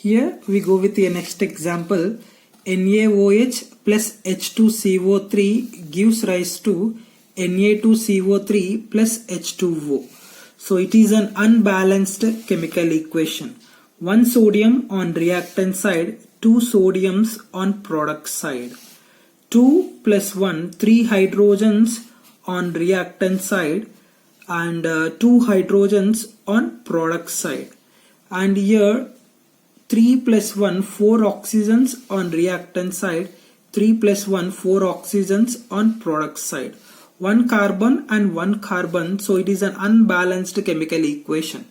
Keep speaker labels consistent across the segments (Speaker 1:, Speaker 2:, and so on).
Speaker 1: Here we go with the next example. NaOH plus H2CO3 gives rise to Na2CO3 plus H2O. So it is an unbalanced chemical equation. 1 sodium on reactant side, 2 sodiums on product side. 2 plus 1, 3 hydrogens on reactant side and 2 hydrogens on product side. And here 3 plus 1, 4 oxygens on reactant side, 3 plus 1, 4 oxygens on product side. 1 carbon and 1 carbon, so it is an unbalanced chemical equation.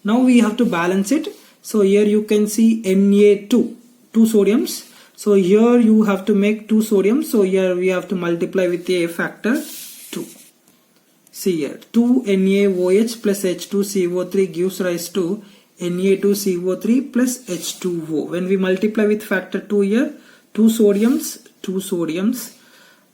Speaker 1: Now we have to balance it. So here you can see Na2, 2 sodiums. So here you have to make 2 sodiums. So here we have to multiply with a factor 2. See here, 2 NaOH plus H2CO3 gives rise to Na2CO3 plus H2O. When we multiply with factor 2 here, 2 sodiums,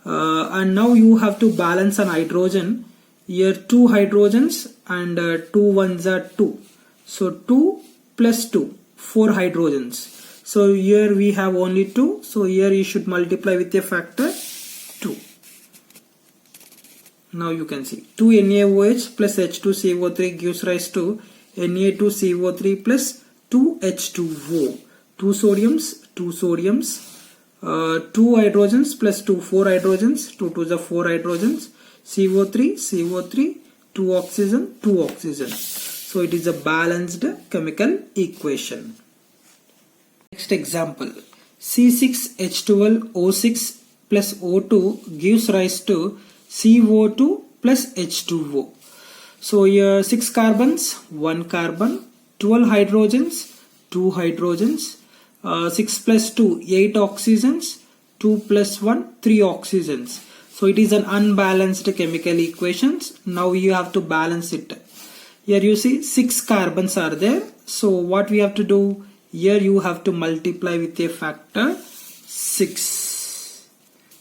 Speaker 1: and now you have to balance an hydrogen. Here 2 hydrogens and 2 ones are 2. So 2 plus 2, 4 hydrogens. So here we have only 2. So here you should multiply with a factor 2. Now you can see 2 NaOH plus H2CO3 gives rise to Na2CO3 plus 2H2O. 2 sodiums, 2 hydrogens plus 2, 4 hydrogens, 2 to the 4 hydrogens, CO3, 2 oxygen. So it is a balanced chemical equation. Next example, C6H12O6 plus O2 gives rise to CO2 plus H2O. So here 6 carbons, 1 carbon, 12 hydrogens, 2 hydrogens, 6 plus 2, 8 oxygens, 2 plus 1, 3 oxygens. So it is an unbalanced chemical equations. Now you have to balance it. Here you see 6 carbons are there. So what we have to do? Here you have to multiply with a factor 6.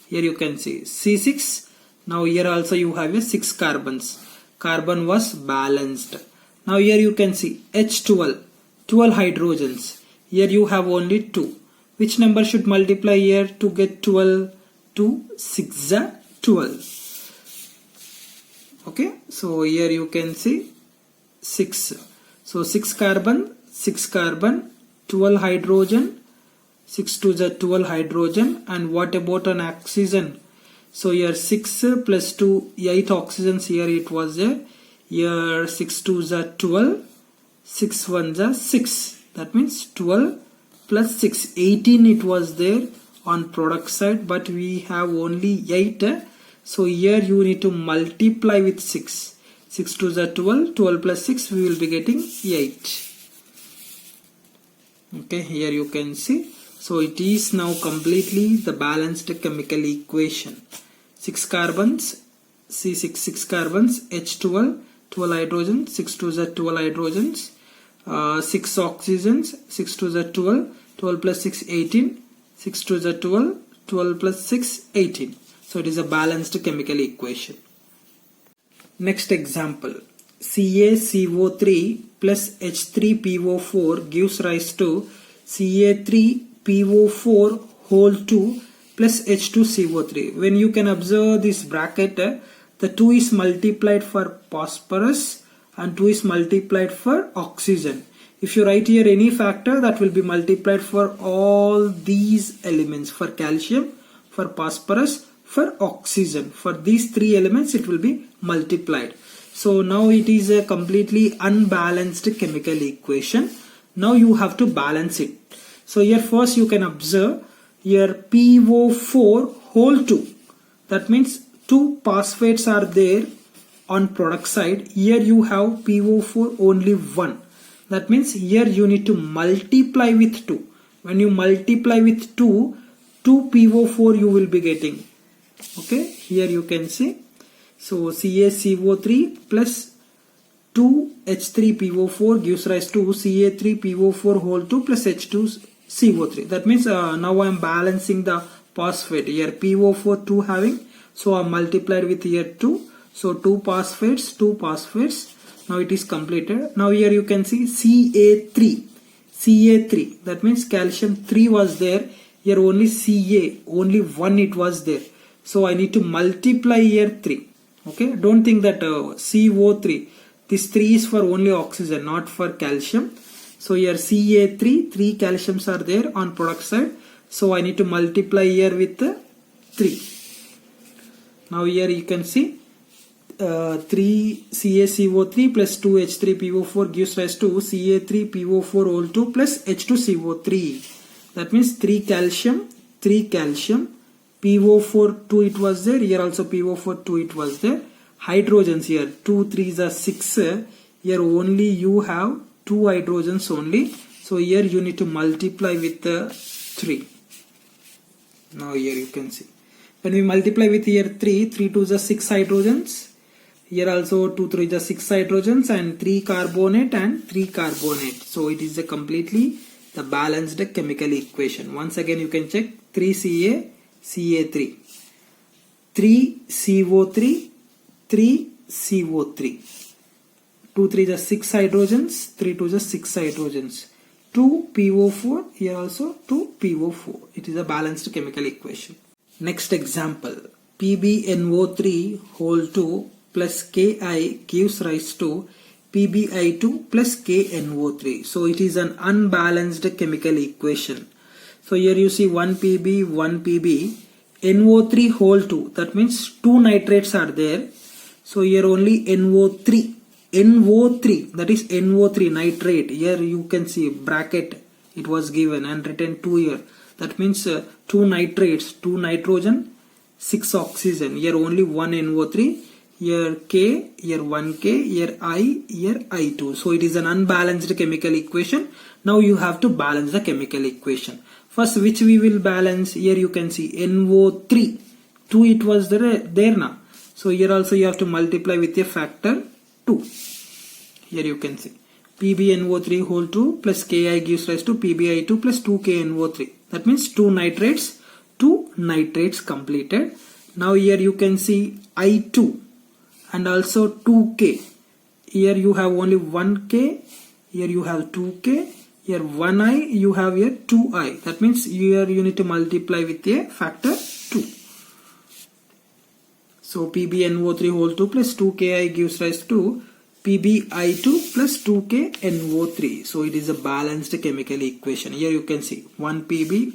Speaker 1: Here you can see C6. Now here also you have a 6 carbons. Carbon was balanced. Now here you can see H12, 12 hydrogens. Here you have only 2. Which number should multiply here to get 12? 2, 6 are 12. Okay, so here you can see 6. So 6 carbon, 12 hydrogen, 6 to the 12 hydrogen. And what about an oxygen? So here 6 plus 2, 8 oxygens here it was there. Here 6 to the 12, 6 1 the 6. That means 12 plus 6, 18 it was there on product side, but we have only 8. So here you need to multiply with 6. 6 to the 12, 12 plus 6 we will be getting 8. Okay, here you can see. So it is now completely the balanced chemical equation. 6 carbons, C6, 6 carbons, H12, 12 hydrogens, 6 to the 12 hydrogens, 6 oxygens, 6 to the 12, 12 plus 6, 18, 6 to the 12, 12 plus 6, 18. So it is a balanced chemical equation. Next example, CaCO3 plus H3PO4 gives rise to Ca3PO4 whole 2 plus H2CO3. When you can observe this bracket, the 2 is multiplied for phosphorus and 2 is multiplied for oxygen. If you write here any factor, that will be multiplied for all these elements, for calcium, for phosphorus, for oxygen. For these 3 elements it will be multiplied. So now it is a completely unbalanced chemical equation. Now you have to balance it. So here first you can observe here PO4 whole 2. That means 2 phosphates are there on product side. Here you have PO4 only 1. That means here you need to multiply with 2. When you multiply with 2, 2 PO4 you will be getting. Okay, here you can see. So CaCO3 plus 2H3PO4 gives rise to Ca3PO4 whole 2 plus H2CO3. That means now I am balancing the phosphate. Here PO4 2 having. So I multiplied with here 2. So 2 phosphates. Now it is completed. Now here you can see Ca3. Ca3, that means calcium 3 was there, here only Ca, only 1 it was there. So I need to multiply here 3. Okay, don't think that CO3, this 3 is for only oxygen, not for calcium. So here Ca3, 3 calciums are there on product side. So I need to multiply here with 3. Now here you can see 3 CaCO3 plus 2 H3PO4 gives rise to Ca3PO4 whole 2 plus H2CO3. That means 3 calcium, PO4 2 it was there, here also PO4 2 it was there. Hydrogens here 2 3s are 6, here only you have 2 hydrogens only. So here you need to multiply with 3. Now here you can see. When we multiply with here 3 2s are 6 hydrogens. Here also 2 3s are 6 hydrogens and 3 carbonate and 3 carbonate. So it is a completely the balanced chemical equation. Once again you can check 3 Ca, Ca3, 3 CO3, 3 CO3. 2 3s are 6 hydrogens, 3 2s are 6 hydrogens. 2 PO4, here also 2 PO4. It is a balanced chemical equation. Next example, PbNO3 whole 2 plus Ki gives rise to PbI2 plus KNO3. So it is an unbalanced chemical equation. So here you see 1 Pb, 1 Pb, NO3 whole 2. That means 2 nitrates are there. So here only NO3. NO3, that is NO3 nitrate. Here you can see bracket, it was given and written 2 here. That means 2 nitrates, 2 nitrogen, 6 oxygen. Here only 1 NO3. Here K, here 1K, here I, here I2. So it is an unbalanced chemical equation. Now you have to balance the chemical equation. First, which we will balance? Here you can see NO3. 2 it was there now. So here also you have to multiply with a factor 2. Here you can see PbNO3 whole 2 plus Ki gives rise to PbI2 plus 2KNO3. That means 2 nitrates completed. Now here you can see I2 and also 2K. Here you have only 1K, here you have 2K, here 1I, you have here 2I. That means here you need to multiply with a factor 2. So PbNO3 whole 2 plus 2Ki gives rise to PbI2 plus 2KNO3. So it is a balanced chemical equation. Here you can see 1 Pb,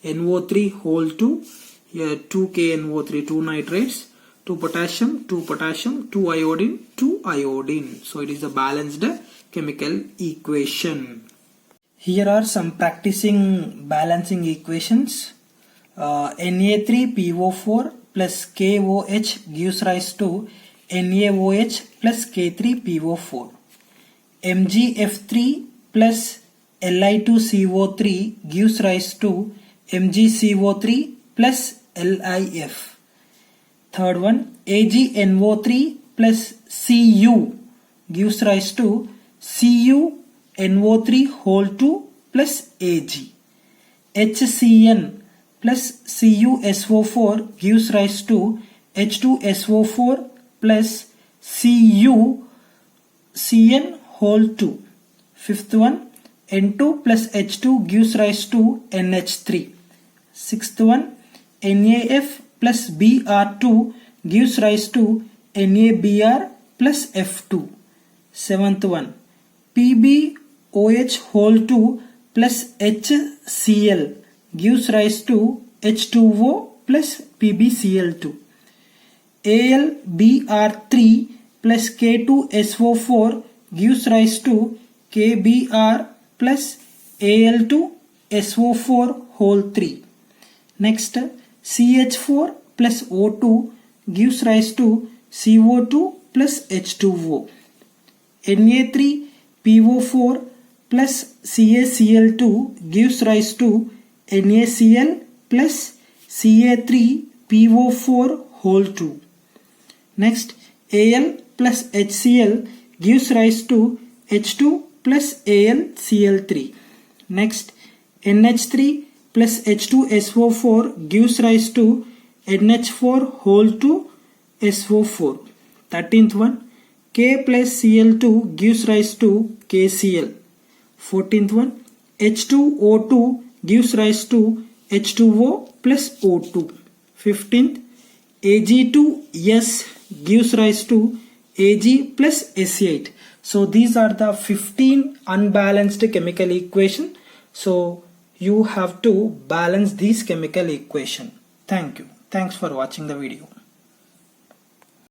Speaker 1: NO3 whole 2, here 2KNO3, 2 nitrates, 2 potassium, 2 iodine, 2 iodine. So it is a balanced chemical equation. Here are some practicing balancing equations. Na3PO4 plus KOH gives rise to NaOH plus K3PO4. MgF3 plus Li2CO3 gives rise to MgCO3 plus LiF. Third one, AgNO3 plus Cu gives rise to CuNO3 whole 2 plus Ag. HCN plus CuSO4 gives rise to H2SO4 plus CuCN whole 2. Fifth one, N2 plus H2 gives rise to NH3. Sixth one, NaF plus Br2 gives rise to NaBr plus F2. Seventh one, PbOH whole 2 plus HCl gives rise to H2O plus PbCl2. AlBr3 plus K2SO4 gives rise to KBr plus Al2SO4 whole 3. Next, CH4 plus O2 gives rise to CO2 plus H2O. Na3PO4 plus CaCl2 gives rise to NaCl plus Ca3PO4 whole 2. Next, Al plus HCl gives rise to H2 plus AlCl3. Next, NH3 plus H2SO4 gives rise to NH4 whole 2 SO4. 13th one, K plus Cl2 gives rise to KCl. 14th one, H2O2 gives rise to H2O plus O2. 15th, Ag2S gives rise to Ag plus SC8. So these are the 15 unbalanced chemical equation. So you have to balance these chemical equation. Thank you. Thanks for watching the video.